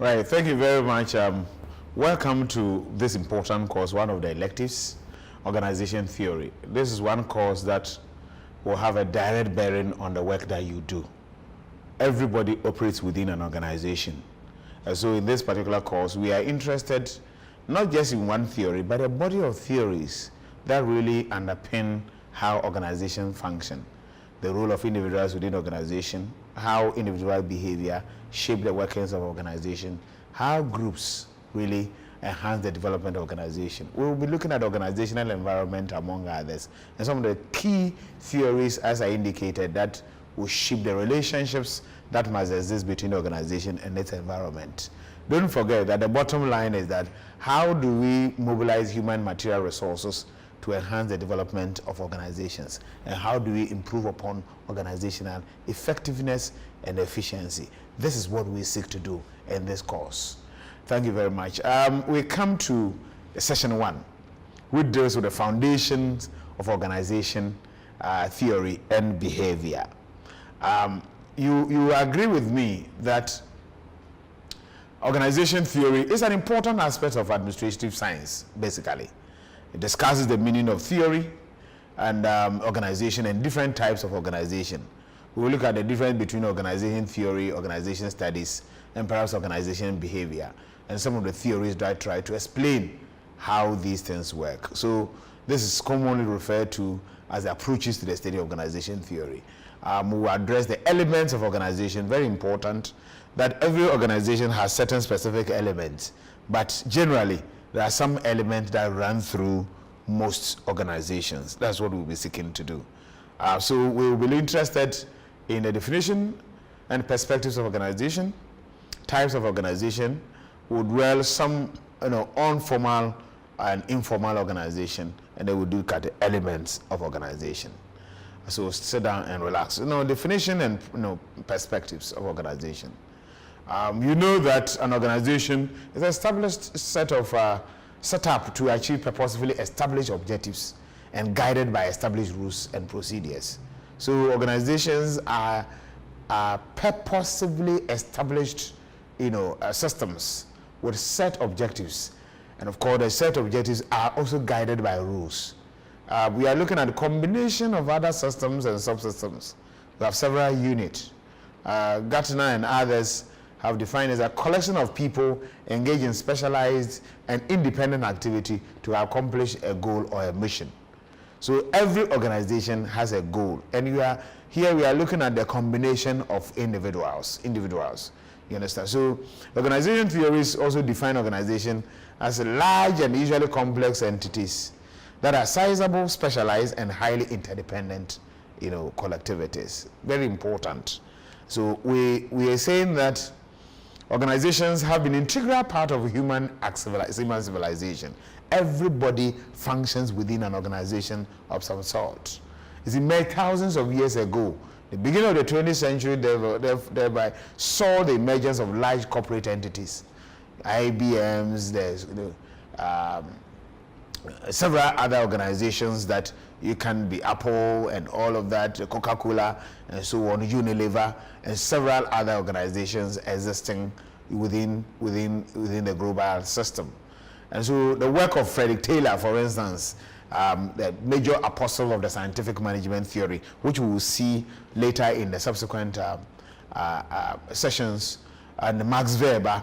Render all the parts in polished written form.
Right, thank you very much. Welcome to this important course, one of the electives, organization theory. This is one course that will have a direct bearing on the work that you do. Everybody operates within an organization. And so in this particular course, we are interested not just in one theory, but a body of theories that really underpin how organizations function, the role of individuals within organization, how individual behavior shape the workings of organization, how groups really enhance the development of organization. We will be looking at organizational environment among others, and some of the key theories, as I indicated, that will shape the relationships that must exist between the organization and its environment. Don't forget that the bottom line is that how do we mobilize human material resources to enhance the development of organizations, and how do we improve upon organizational effectiveness and efficiency? This is what we seek to do in this course. Thank you very much. We come to session 1, which deals with the foundations of organization theory and behavior. You agree with me that organization theory is an important aspect of administrative science, basically. It discusses the meaning of theory and organization and different types of organization. We will look at the difference between organization theory, organization studies, and perhaps organization behavior, and some of the theories that try to explain how these things work. So this is commonly referred to as approaches to the study of organization theory. We will address the elements of organization, very important, that every organization has certain specific elements, but generally there are some elements that run through most organizations. That's what we'll be seeking to do. So we will be interested in the definition and perspectives of organization, types of organization, would dwell some on formal and informal organization, and they will look at the elements of organization. So sit down and relax. Definition and perspectives of organization. You know that an organization is an established set up to achieve purposefully established objectives and guided by established rules and procedures. So organizations are purposefully established systems with set objectives, and of course the set objectives are also guided by rules. We are looking at a combination of other systems and subsystems. We have several units. Gartner and others have defined as a collection of people engaged in specialized and independent activity to accomplish a goal or a mission. So every organization has a goal, and here we are looking at the combination of individuals. You understand? So organization theories also define organization as large and usually complex entities that are sizable, specialized, and highly interdependent, collectivities. Very important. So we are saying that organizations have been an integral part of human civilization. Everybody functions within an organization of some sort. It's made thousands of years ago. The beginning of the 20th century thereby saw the emergence of large corporate entities, IBMs, there's several other organizations that you can be Apple and all of that, Coca-Cola and so on, Unilever, and several other organizations existing within the global system. And so the work of Frederick Taylor, for instance, the major apostle of the scientific management theory, which we will see later in the subsequent sessions, and Max Weber,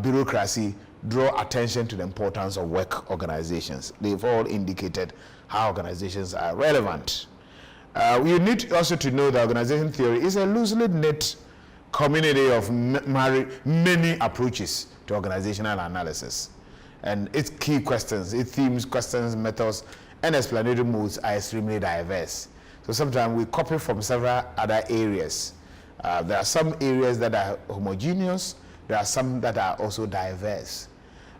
bureaucracy, draw attention to the importance of work organizations. They've all indicated how organizations are relevant. You need also to know that organization theory is a loosely knit community of many approaches to organizational analysis. And its key questions, its themes, questions, methods, and explanatory modes are extremely diverse. So sometimes we copy from several other areas. There are some areas that are homogeneous, there are some that are also diverse.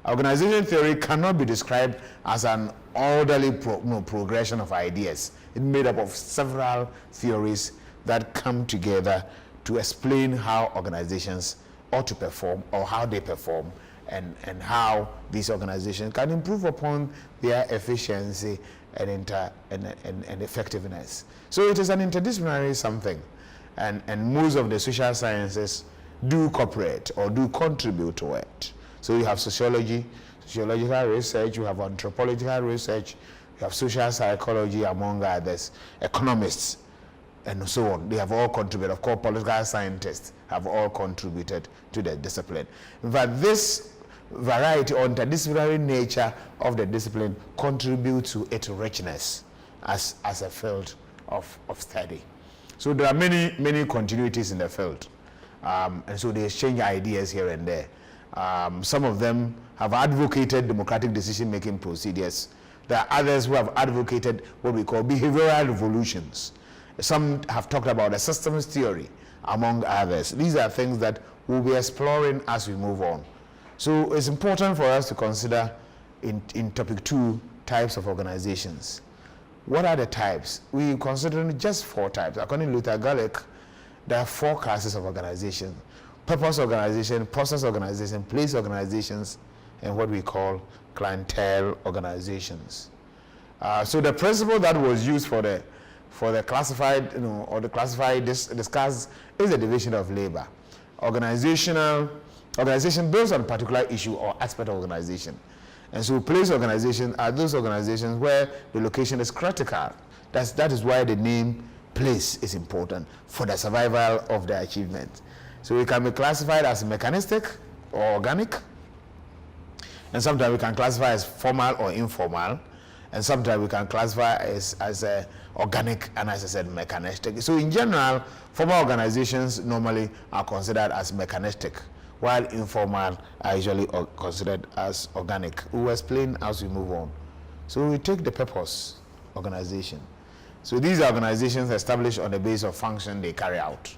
Organization theory cannot be described as an orderly progression of ideas. It's made up of several theories that come together to explain how organizations ought to perform or how they perform, and how these organizations can improve upon their efficiency and effectiveness. So it is an interdisciplinary something, and most of the social sciences do cooperate or do contribute to it. So you have sociology, sociological research, you have anthropological research, you have social psychology, among others, economists, and so on. They have all contributed. Of course, political scientists have all contributed to the discipline. In fact, this variety or interdisciplinary nature of the discipline contributes to its richness as a field of study. So there are many continuities in the field, and so they exchange ideas here and there. Some of them have advocated democratic decision-making procedures. There are others who have advocated what we call behavioral revolutions. Some have talked about a systems theory, among others. These are things that we'll be exploring as we move on. So it's important for us to consider in topic 2 types of organizations. What are the types? We consider just 4 types. According to Luther Gulick, there are 4 classes of organization: purpose organization, process organization, place organizations, and what we call clientele organizations. So the principle that was used for the classified, or the classified discussed is the division of labor. Organization builds on a particular issue or aspect of organization. And so place organizations are those organizations where the location is critical. That is why the name place is important for the survival of the achievement. So it can be classified as mechanistic or organic, and sometimes we can classify as formal or informal, and sometimes we can classify as organic and, as I said, mechanistic. So in general, formal organizations normally are considered as mechanistic, while informal are usually considered as organic. We will explain as we move on. So we take the purpose organization. So these are organizations established on the basis of function they carry out,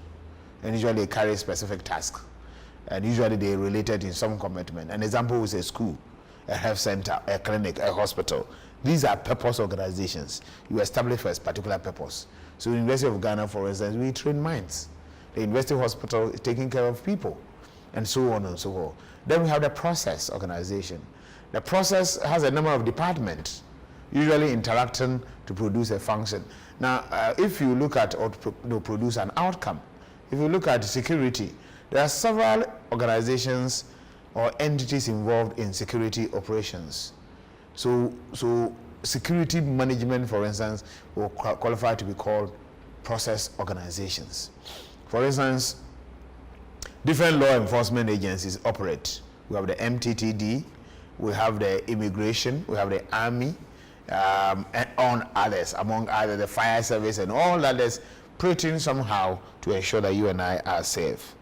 and usually they carry specific tasks, and usually they are related in some commitment. An example is a school, a health center, a clinic, a hospital. These are purpose organizations you establish for a particular purpose. So the University of Ghana, for instance, we train minds. The University Hospital is taking care of people, and so on and so forth. Then we have the process organization. The process has a number of departments, usually interacting to produce a function. Now, if you look at or produce an outcome, if you look at security, there are several organizations or entities involved in security operations. So security management, for instance, will qualify to be called process organizations. For instance, different law enforcement agencies operate. We have the MTTD, we have the immigration, we have the army, and on others, among others, the fire service and all others, operating somehow to ensure that you and I are safe.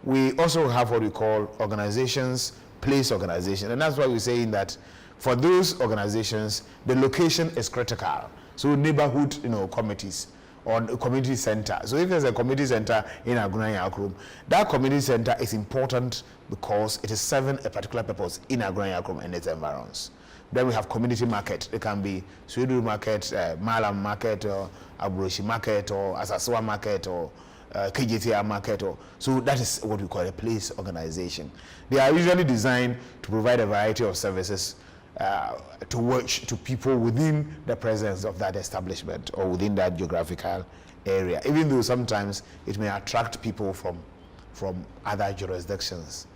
We also have what we call organizations, place organization, and that's why we're saying that for those organizations, the location is critical. So neighborhood, committees or community center. So if there's a community center in Aguna Yakrum, that community center is important because it is serving a particular purpose in Aguna Yakrum and its environs. Then we have community market. It can be Swedu market, Malam market, or Abroshi market, or Asaswa market, or KJTR market. So that is what we call a place organization. They are usually designed to provide a variety of services to work to people within the presence of that establishment or within that geographical area, even though sometimes it may attract people from other jurisdictions.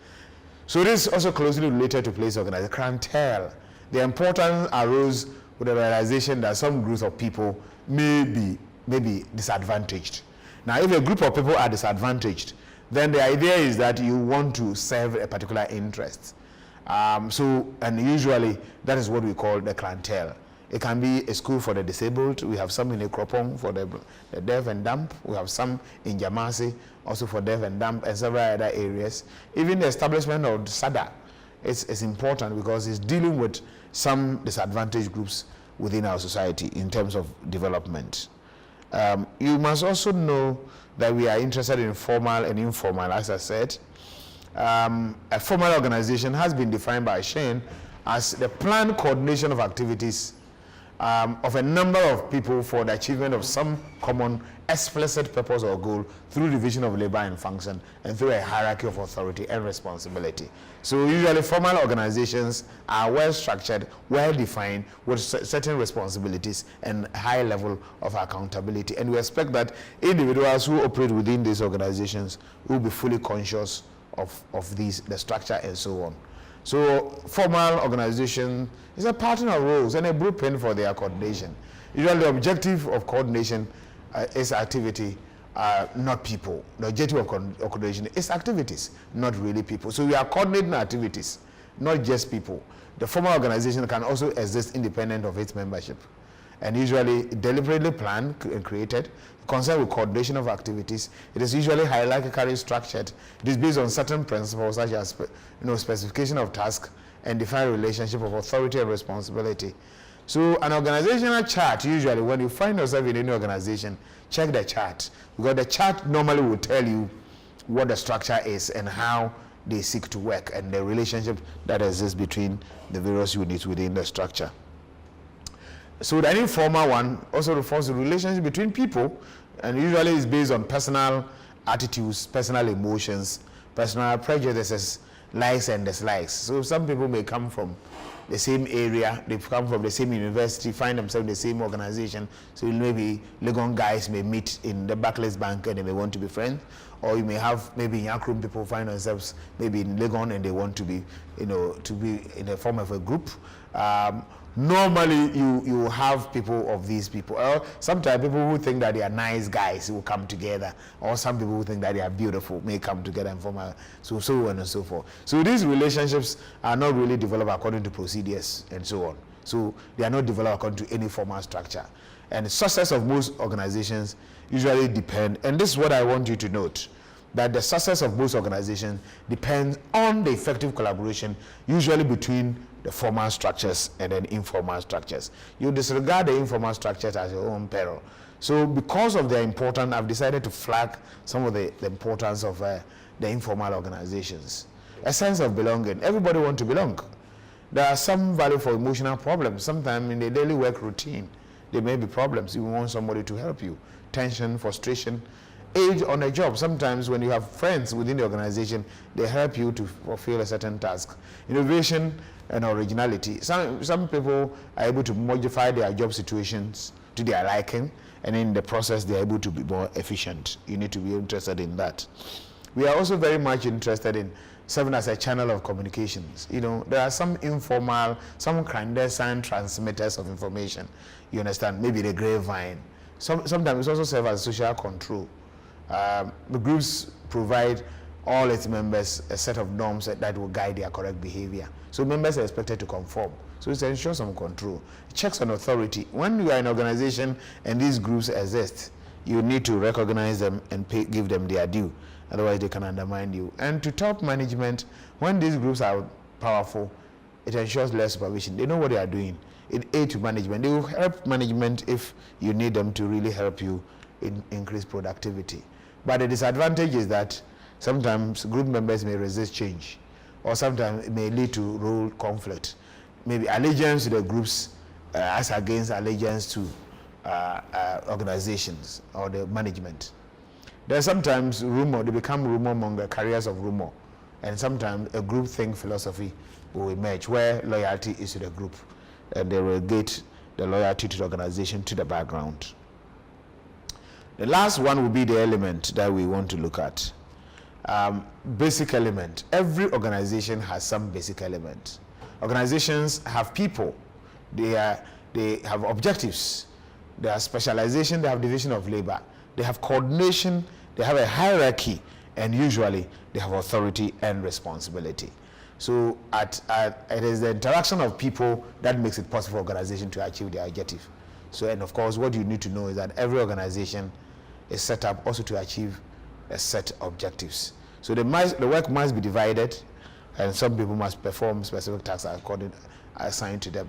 So this is also closely related to place organization. Clientele. The importance arose with the realization that some groups of people may be disadvantaged. Now, if a group of people are disadvantaged, then the idea is that you want to serve a particular interest. And usually that is what we call the clientele. It can be a school for the disabled. We have some in Ekropong for the deaf and dumb. We have some in Jamasi also for deaf and dumb, and several other areas. Even the establishment of SADA is important because it's dealing with some disadvantaged groups within our society in terms of development. You must also know that we are interested in formal and informal, as I said. A formal organization has been defined by Shane as the planned coordination of activities of a number of people for the achievement of some common explicit purpose or goal through division of labor and function and through a hierarchy of authority and responsibility. So usually formal organizations are well structured, well defined, with certain responsibilities and high level of accountability. And we expect that individuals who operate within these organizations will be fully conscious of these, the structure and so on. So formal organization is a pattern of roles and a blueprint for their coordination. Usually the objective of coordination is activity, not people. The objective of coordination is activities, not really people. So we are coordinating activities, not just people. The formal organization can also exist independent of its membership, and usually deliberately planned and created, concerned with coordination of activities. It is usually hierarchically structured. It is based on certain principles such as specification of task and defined relationship of authority and responsibility. So an organizational chart, usually when you find yourself in any organization, check the chart, because the chart normally will tell you what the structure is and how they seek to work and the relationship that exists between the various units within the structure. So the informal one also refers to relationship between people, and usually is based on personal attitudes, personal emotions, personal prejudices, likes and dislikes. So some people may come from the same area, they come from the same university, find themselves in the same organization. So maybe Legon guys may meet in the Barclays Bank and they may want to be friends, or you may have maybe Yakrum people find themselves maybe in Legon and they want to be, to be in the form of a group. Normally you have people of these people, or sometimes people who think that they are nice guys will come together, or some people who think that they are beautiful may come together and form a so on and so forth. So these relationships are not really developed according to procedures and so on. So they are not developed according to any formal structure, and the success of most organizations usually depend, and this is what I want you to note, that the success of most organizations depends on the effective collaboration, usually between the formal structures and then informal structures. You disregard the informal structures as your own peril. So because of their importance, I've decided to flag some of the importance of the informal organizations. A sense of belonging. Everybody wants to belong. There are some value for emotional problems. Sometimes in the daily work routine, there may be problems. You want somebody to help you. Tension, frustration, age on a job. Sometimes when you have friends within the organization, they help you to fulfill a certain task. Innovation and originality. Some people are able to modify their job situations to their liking, and in the process they're able to be more efficient. You need to be interested in that. We are also very much interested in serving as a channel of communications. There are some informal, some clandestine transmitters of information. You understand? Maybe the grapevine. Sometimes it also serves as social control. The groups provide all its members a set of norms that will guide their correct behavior. So members are expected to conform. So it ensures some control. Checks on authority. When you are in an organization and these groups exist, you need to recognize them and give them their due. Otherwise they can undermine you. And to top management, when these groups are powerful, it ensures less supervision. They know what they are doing. In aid to management, they will help management if you need them to really help you in increase productivity. But the disadvantage is that sometimes group members may resist change, or sometimes it may lead to role conflict. Maybe allegiance to the groups as against allegiance to organizations or the management. There's sometimes rumor, they become rumor monger, carriers of rumor, and sometimes a group think philosophy will emerge where loyalty is to the group, and they relegate the loyalty to the organization to the background. The last one will be the element that we want to look at. Basic element. Every organization has some basic element. Organizations have people. They have objectives. They have specialization. They have division of labor. They have coordination. They have a hierarchy, and usually they have authority and responsibility. So it is the interaction of people that makes it possible for organization to achieve their objective. So, and of course, what you need to know is that every organization is set up also to achieve a set objectives. So the work must be divided, and some people must perform specific tasks assigned to them.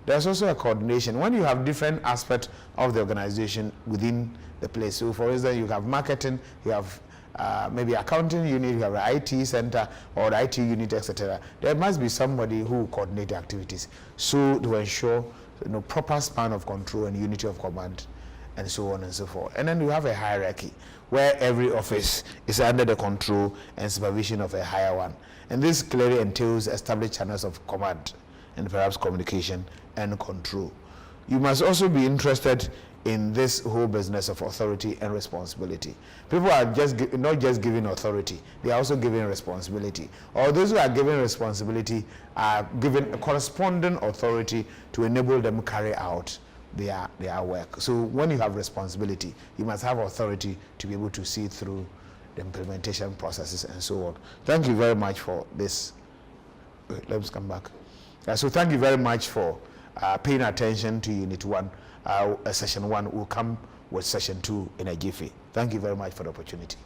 There's also a coordination. When you have different aspects of the organization within the place, so for instance, you have marketing, you have maybe accounting unit, you have an IT center or the IT unit, etc. There must be somebody who will coordinate the activities, so to ensure proper span of control and unity of command, and so on and so forth. And then you have a hierarchy where every office is under the control and supervision of a higher one. And this clearly entails established channels of command and perhaps communication and control. You must also be interested in this whole business of authority and responsibility. People are not just giving authority, they are also giving responsibility. Or those who are given responsibility are given a corresponding authority to enable them carry out their work. So when you have responsibility, you must have authority to be able to see through the implementation processes and so on. Thank you very much for this. Let's come back. So thank you very much for paying attention to Unit 1. Session 1 will come with Session 2 in a jiffy. Thank you very much for the opportunity.